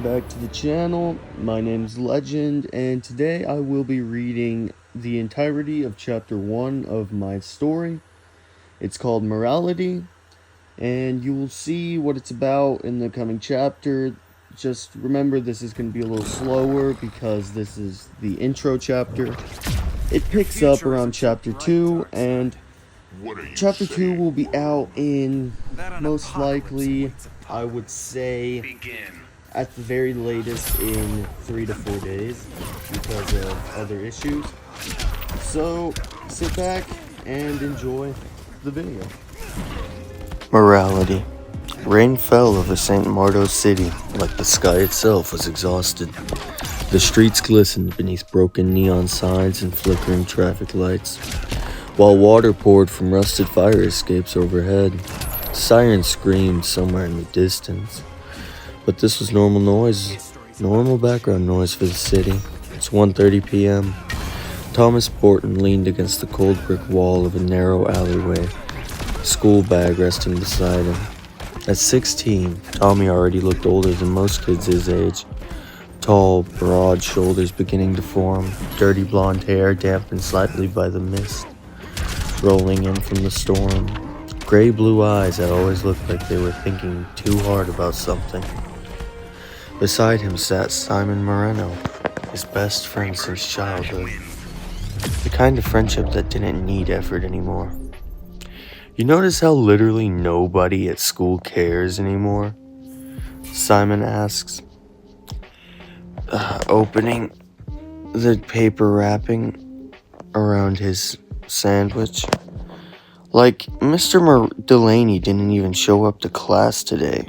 back to the channel. My name's Legend, and today I will be reading the entirety of chapter 1 of my story. It's called Morality, and you will see what it's about in the coming chapter. Just remember, this is going to be a little slower because this is the intro chapter. It picks up around chapter 2, and chapter 2 will be out in, most likely, I would say, at the very latest in 3 to 4 days because of other issues. So sit back and enjoy the video. Morality. Rain fell over St. Mardo's city like the sky itself was exhausted. The streets glistened beneath broken neon signs and flickering traffic lights, while water poured from rusted fire escapes overhead. Sirens screamed somewhere in the distance. But this was normal noise, normal background noise for the city. It's 1:30 p.m. Thomas Borton leaned against the cold brick wall of a narrow alleyway, school bag resting beside him. At 16, Tommy already looked older than most kids his age. Tall, broad shoulders beginning to form, dirty blonde hair dampened slightly by the mist rolling in from the storm. Gray blue eyes that always looked like they were thinking too hard about something. Beside him sat Simon Moreno, his best friend since childhood. The kind of friendship that didn't need effort anymore. You notice how literally nobody at school cares anymore? Simon asks, opening the paper wrapping around his sandwich. Like, Mr. Delaney didn't even show up to class today.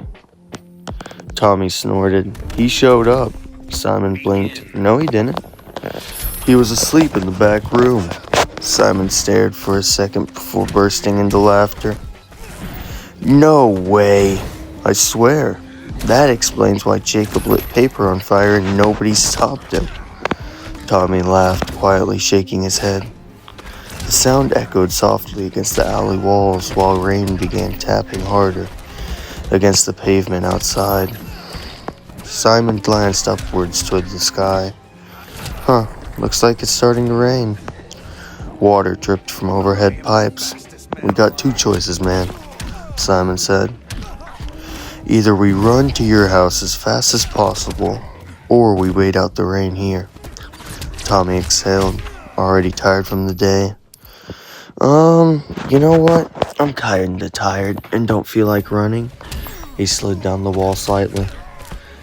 Tommy snorted. He showed up. Simon blinked. No, he didn't. He was asleep in the back room. Simon stared for a second before bursting into laughter. No way. I swear. That explains why Jacob lit paper on fire and nobody stopped him. Tommy laughed, quietly shaking his head. The sound echoed softly against the alley walls while rain began tapping harder against the pavement outside. Simon glanced upwards toward the sky. Looks like it's starting to rain. Water dripped from overhead pipes. We got two choices, man, Simon said. Either we run to your house as fast as possible, or we wait out the rain here. Tommy exhaled, already tired from the day. You know what? I'm kinda tired and don't feel like running. He slid down the wall slightly.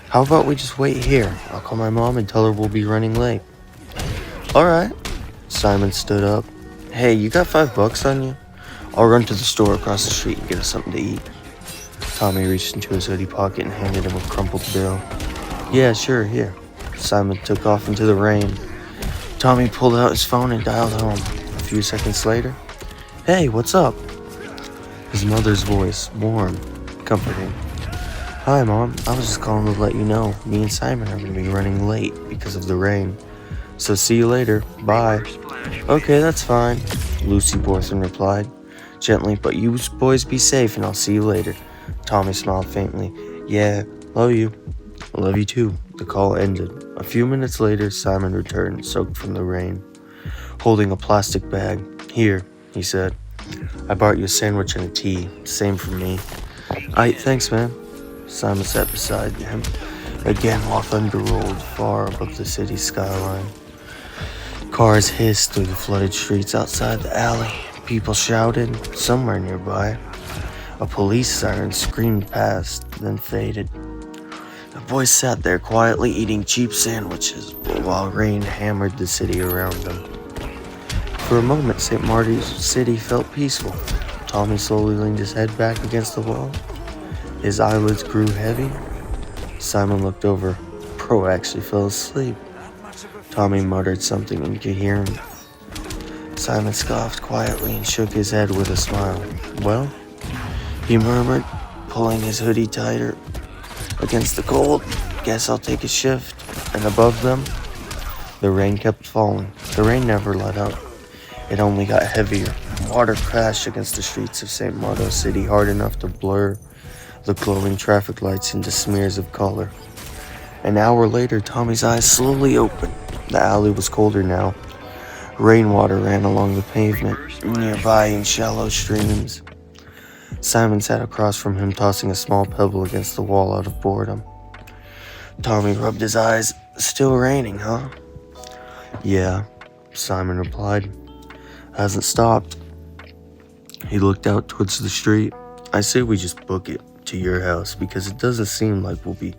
How about we just wait here? I'll call my mom and tell her we'll be running late. Alright. Simon stood up. Hey, you got $5 on you? I'll run to the store across the street and get us something to eat. Tommy reached into his hoodie pocket and handed him a crumpled bill. Yeah, sure, here. Simon took off into the rain. Tommy pulled out his phone and dialed home. A few seconds later, hey, what's up? His mother's voice, warm, comforting. Hi, Mom. I was just calling to let you know me and Simon are going to be running late because of the rain. So see you later. Bye. Okay, that's fine, Lucy Borthon replied, gently, but you boys be safe and I'll see you later. Tommy smiled faintly. Yeah, love you. Love you too. The call ended. A few minutes later, Simon returned, soaked from the rain, holding a plastic bag. Here, he said. I bought you a sandwich and a tea. Same for me. Thanks, man. Simon sat beside him again while thunder rolled far above the city's skyline. Cars hissed through the flooded streets outside the alley. People shouted somewhere nearby. A police siren screamed past, then faded. The boys sat there quietly eating cheap sandwiches while rain hammered the city around them. For a moment, St. Marty's city felt peaceful. Tommy slowly leaned his head back against the wall. His eyelids grew heavy. Simon looked over. Pro actually fell asleep. Tommy muttered something incoherent. Simon scoffed quietly and shook his head with a smile. Well, he murmured, pulling his hoodie tighter against the cold. Guess I'll take a shift. And above them, the rain kept falling. The rain never let up. It only got heavier. Water crashed against the streets of St. Mardo City hard enough to blur the glowing traffic lights into smears of color. An hour later, Tommy's eyes slowly opened. The alley was colder now. Rainwater ran along the pavement, nearby in shallow streams. Simon sat across from him, tossing a small pebble against the wall out of boredom. Tommy rubbed his eyes. Still raining, huh? Yeah, Simon replied. Hasn't stopped. He looked out towards the street. I say we just book it to your house because it doesn't seem like we'll be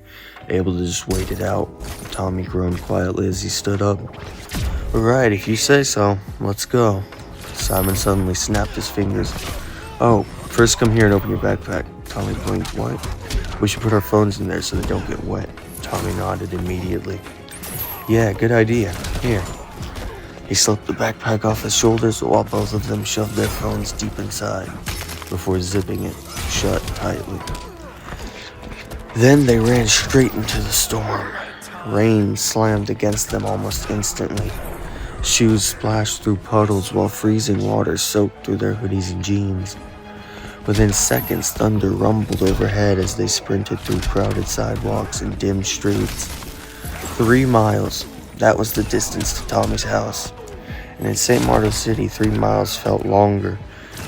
able to just wait it out. Tommy groaned quietly as he stood up. Alright, if you say so, let's go. Simon suddenly snapped his fingers. Oh, first come here and open your backpack. Tommy blinked. What? We should put our phones in there so they don't get wet. Tommy nodded immediately. Yeah, good idea. Here. He slipped the backpack off his shoulders while both of them shoved their phones deep inside before zipping it shut tightly. Then they ran straight into the storm. Rain slammed against them almost instantly. Shoes splashed through puddles while freezing water soaked through their hoodies and jeans. Within seconds, thunder rumbled overhead as they sprinted through crowded sidewalks and dim streets. 3 miles. That was the distance to Tommy's house. And in St. Martin City, 3 miles felt longer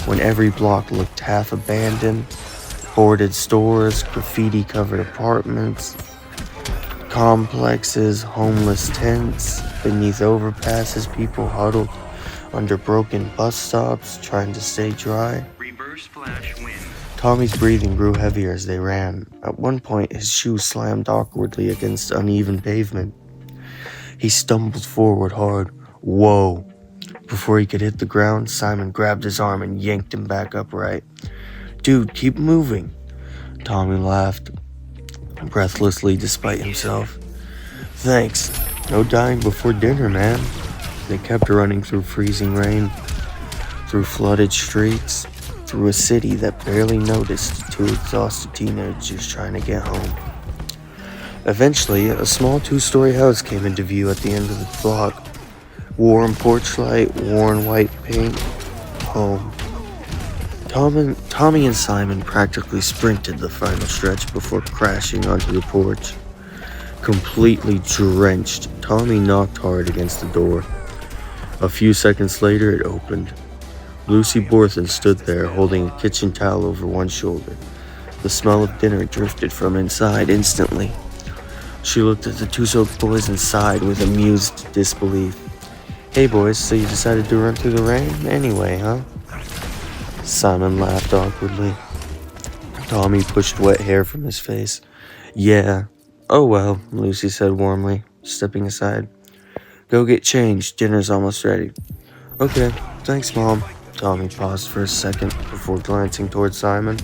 when every block looked half abandoned. Boarded stores, graffiti-covered apartments, complexes, homeless tents. Beneath overpasses, people huddled under broken bus stops, trying to stay dry. Tommy's breathing grew heavier as they ran. At one point, his shoe slammed awkwardly against uneven pavement. He stumbled forward hard. Whoa! Before he could hit the ground, Simon grabbed his arm and yanked him back upright. Dude, keep moving. Tommy laughed, breathlessly despite himself. Thanks. No dying before dinner, man. They kept running through freezing rain, through flooded streets, through a city that barely noticed 2 exhausted teenagers trying to get home. Eventually, a small 2-story house came into view at the end of the block. Warm porch light, worn white paint, home. Tommy and Simon practically sprinted the final stretch before crashing onto the porch. Completely drenched, Tommy knocked hard against the door. A few seconds later, it opened. Lucy Borthen stood there, holding a kitchen towel over one shoulder. The smell of dinner drifted from inside instantly. She looked at the 2 soaked boys and sighed with amused disbelief. Hey boys, so you decided to run through the rain? Anyway, huh? Simon laughed awkwardly. Tommy pushed wet hair from his face. Yeah. Oh well, Lucy said warmly, stepping aside. Go get changed, dinner's almost ready. Okay, thanks Mom. Tommy paused for a second before glancing towards Simon.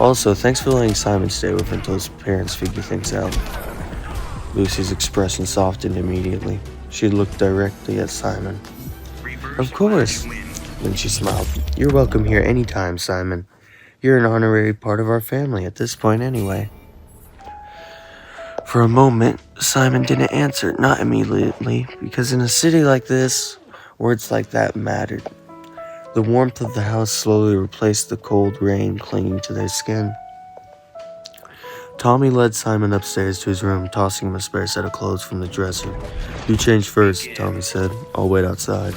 Also, thanks for letting Simon stay with until his parents figure things out. Lucy's expression softened immediately. She looked directly at Simon. Of course. Then she smiled. You're welcome here anytime, Simon. You're an honorary part of our family at this point anyway. For a moment, Simon didn't answer, not immediately, because in a city like this, words like that mattered. The warmth of the house slowly replaced the cold rain clinging to their skin. Tommy led Simon upstairs to his room, tossing him a spare set of clothes from the dresser. You change first, Tommy said. I'll wait outside.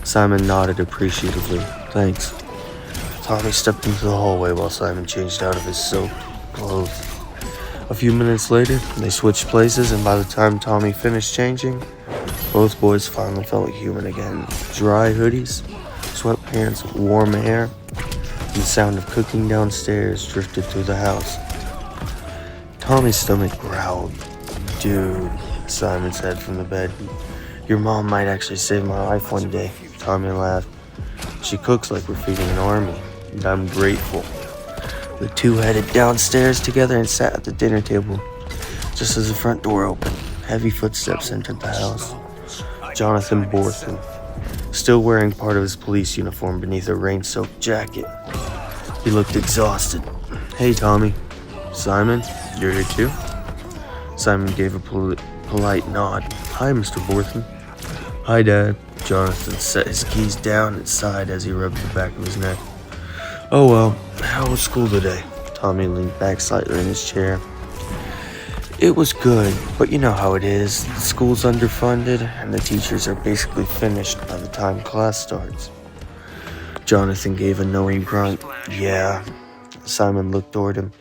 Simon nodded appreciatively. Thanks. Tommy stepped into the hallway while Simon changed out of his soaked clothes. A few minutes later, they switched places, and by the time Tommy finished changing, both boys finally felt human again. Dry hoodies, sweatpants, warm air, and the sound of cooking downstairs drifted through the house. Tommy's stomach growled. Dude, Simon said from the bed. Your mom might actually save my life one day. Tommy laughed. She cooks like we're feeding an army, and I'm grateful. The two headed downstairs together and sat at the dinner table. Just as the front door opened, heavy footsteps entered the house. Jonathan Borthen, still wearing part of his police uniform beneath a rain-soaked jacket. He looked exhausted. Hey, Tommy. Simon, you're here too? Simon gave a polite nod. Hi, Mr. Borthen. Hi, Dad. Jonathan set his keys down and sighed as he rubbed the back of his neck. Oh well, how was school today? Tommy leaned back slightly in his chair. It was good, but you know how it is. The school's underfunded, and the teachers are basically finished by the time class starts. Jonathan gave a knowing grunt. Yeah. Simon looked toward him.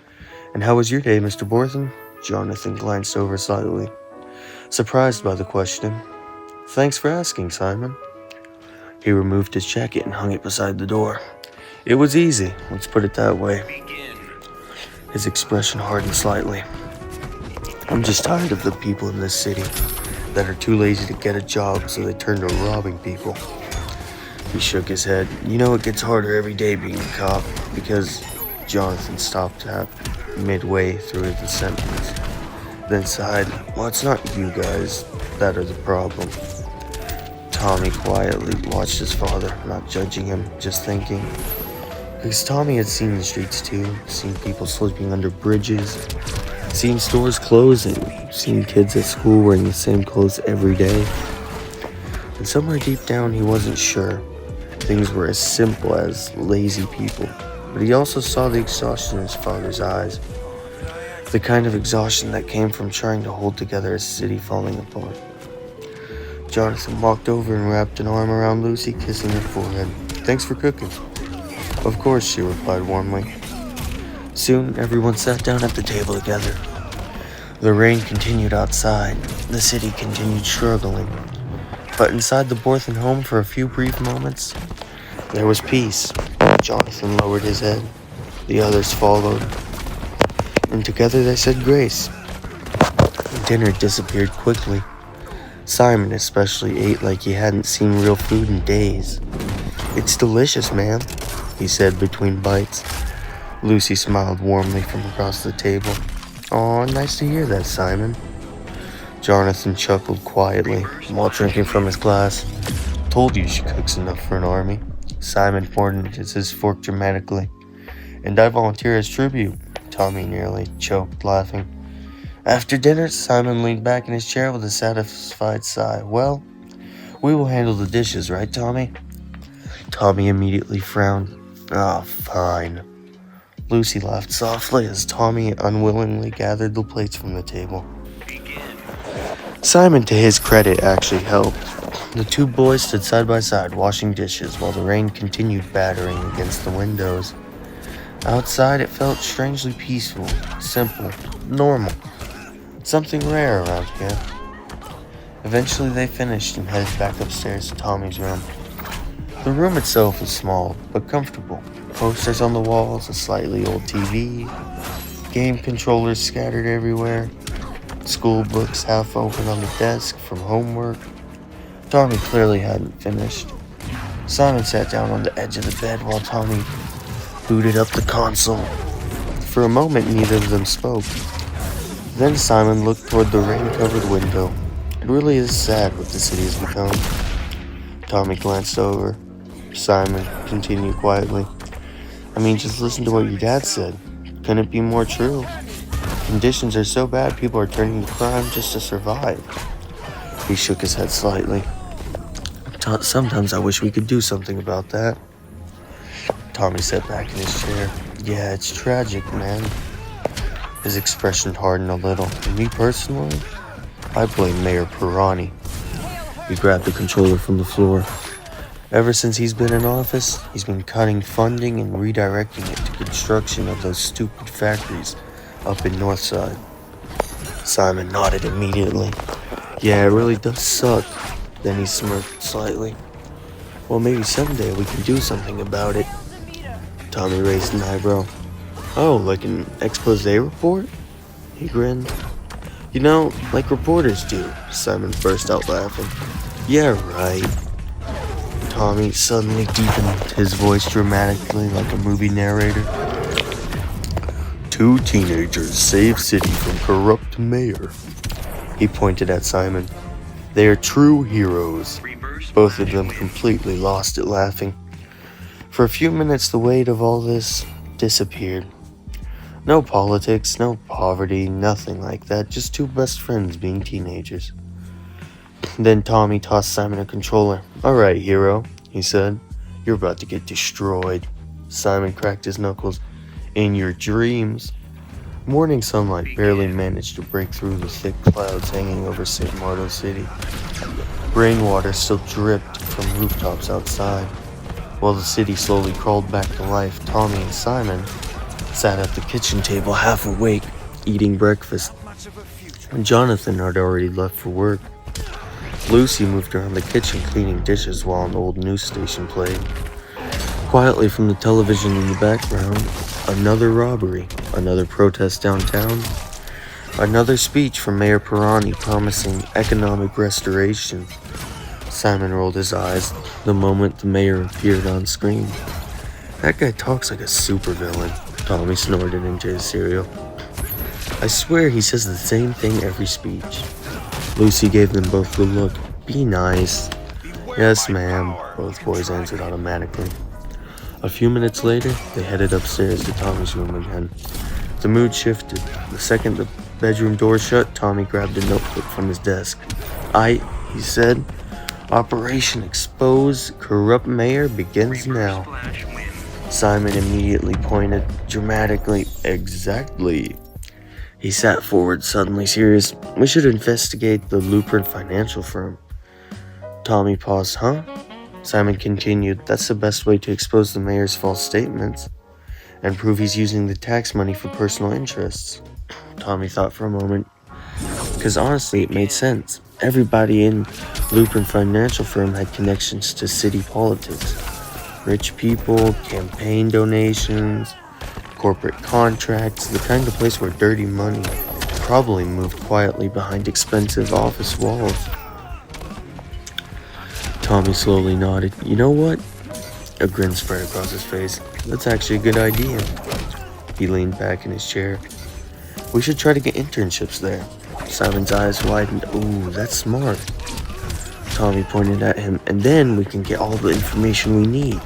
And how was your day, Mr. Borthon? Jonathan glanced over slightly, surprised by the question. Thanks for asking, Simon. He removed his jacket and hung it beside the door. It was easy, let's put it that way. His expression hardened slightly. I'm just tired of the people in this city that are too lazy to get a job, so they turn to robbing people. He shook his head. You know, it gets harder every day being a cop, because Jonathan stopped midway through the sentence, then sighed. Well, it's not you guys that are the problem. Tommy quietly watched his father, not judging him, just thinking. Because Tommy had seen the streets too, seen people sleeping under bridges, seen stores closing, seen kids at school wearing the same clothes every day. And somewhere deep down he wasn't sure. Things were as simple as lazy people, but he also saw the exhaustion in his father's eyes. The kind of exhaustion that came from trying to hold together a city falling apart. Jonathan walked over and wrapped an arm around Lucy, kissing her forehead. Thanks for cooking. Of course, she replied warmly. Soon, everyone sat down at the table together. The rain continued outside. The city continued struggling. But inside the Borthon home for a few brief moments, there was peace. Jonathan lowered his head. The others followed. And together they said grace. Dinner disappeared quickly. Simon especially ate like he hadn't seen real food in days. It's delicious, ma'am, he said between bites. Lucy smiled warmly from across the table. Aw, nice to hear that, Simon. Jonathan chuckled quietly while drinking from his glass. Told you she cooks enough for an army. Simon pointed his fork dramatically. And I volunteer as tribute. Tommy nearly choked, laughing. After dinner, Simon leaned back in his chair with a satisfied sigh. Well, we will handle the dishes, right, Tommy? Tommy immediately frowned. Ah, fine. Lucy laughed softly as Tommy unwillingly gathered the plates from the table. Simon, to his credit, actually helped. The two boys stood side by side washing dishes while the rain continued battering against the windows. Outside, it felt strangely peaceful, simple, normal. Something rare around here. Eventually they finished and headed back upstairs to Tommy's room. The room itself was small, but comfortable. Posters on the walls, a slightly old TV, game controllers scattered everywhere, school books half open on the desk from homework. Tommy clearly hadn't finished. Simon sat down on the edge of the bed while Tommy booted up the console. For a moment, neither of them spoke. Then Simon looked toward the rain-covered window. It really is sad what the city has become. Tommy glanced over. Simon continued quietly. I mean, just listen to what your dad said. Couldn't it be more true? Conditions are so bad, people are turning to crime just to survive. He shook his head slightly. Sometimes I wish we could do something about that. Tommy sat back in his chair. Yeah, it's tragic, man. His expression hardened a little. Me personally, I blame Mayor Pirani. He grabbed the controller from the floor. Ever since he's been in office, he's been cutting funding and redirecting it to construction of those stupid factories up in Northside. Simon nodded immediately. Yeah, it really does suck. Then he smirked slightly. Well, maybe someday we can do something about it. Tommy raised an eyebrow. Oh, like an expose report? He grinned. You know, like reporters do. Simon burst out laughing. Yeah, right. Tommy suddenly deepened his voice dramatically like a movie narrator. 2 teenagers save city from corrupt mayor. He pointed at Simon. They are true heroes. Both of them completely lost it laughing. For a few minutes, the weight of all this disappeared. No politics, no poverty, nothing like that. Just 2 best friends being teenagers. Then Tommy tossed Simon a controller. Alright, hero, he said. You're about to get destroyed. Simon cracked his knuckles. In your dreams. Morning sunlight barely managed to break through the thick clouds hanging over St. Marto City. Rainwater still dripped from rooftops outside. While the city slowly crawled back to life, Tommy and Simon sat at the kitchen table half awake, eating breakfast. Jonathan had already left for work. Lucy moved around the kitchen cleaning dishes while an old news station played. Quietly from the television in the background, another robbery, another protest downtown, another speech from Mayor Pirani promising economic restoration. Simon rolled his eyes the moment the mayor appeared on screen. That guy talks like a supervillain, Tommy snorted into his cereal. I swear he says the same thing every speech. Lucy gave them both the look. Be nice. Yes, ma'am, both boys answered automatically. A few minutes later, they headed upstairs to Tommy's room again. The mood shifted. The second the bedroom door shut, Tommy grabbed a notebook from his desk. He said, Operation Expose Corrupt Mayor begins now. Simon immediately pointed dramatically. Exactly. He sat forward, suddenly serious. We should investigate the Lupin financial firm. Tommy paused. Huh? Simon continued. That's the best way to expose the mayor's false statements and prove he's using the tax money for personal interests. Tommy thought for a moment. Because honestly, it made sense. Everybody in Lupin financial firm had connections to city politics. Rich people, campaign donations, corporate contracts, the kind of place where dirty money probably moved quietly behind expensive office walls. Tommy slowly nodded. You know what? A grin spread across his face. That's actually a good idea. He leaned back in his chair. We should try to get internships there. Simon's eyes widened. Ooh, that's smart. Tommy pointed at him. And then we can get all the information we need.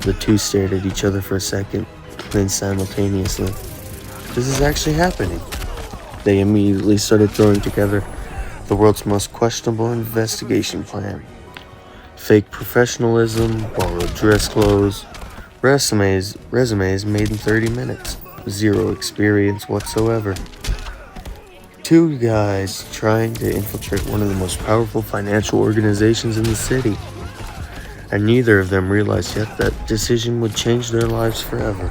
The two stared at each other for a second, then simultaneously. This is actually happening. They immediately started throwing together the world's most questionable investigation plan. Fake professionalism, borrowed dress clothes, resumes made in 30 minutes. Zero experience whatsoever. Two guys trying to infiltrate one of the most powerful financial organizations in the city. And neither of them realized yet that decision would change their lives forever.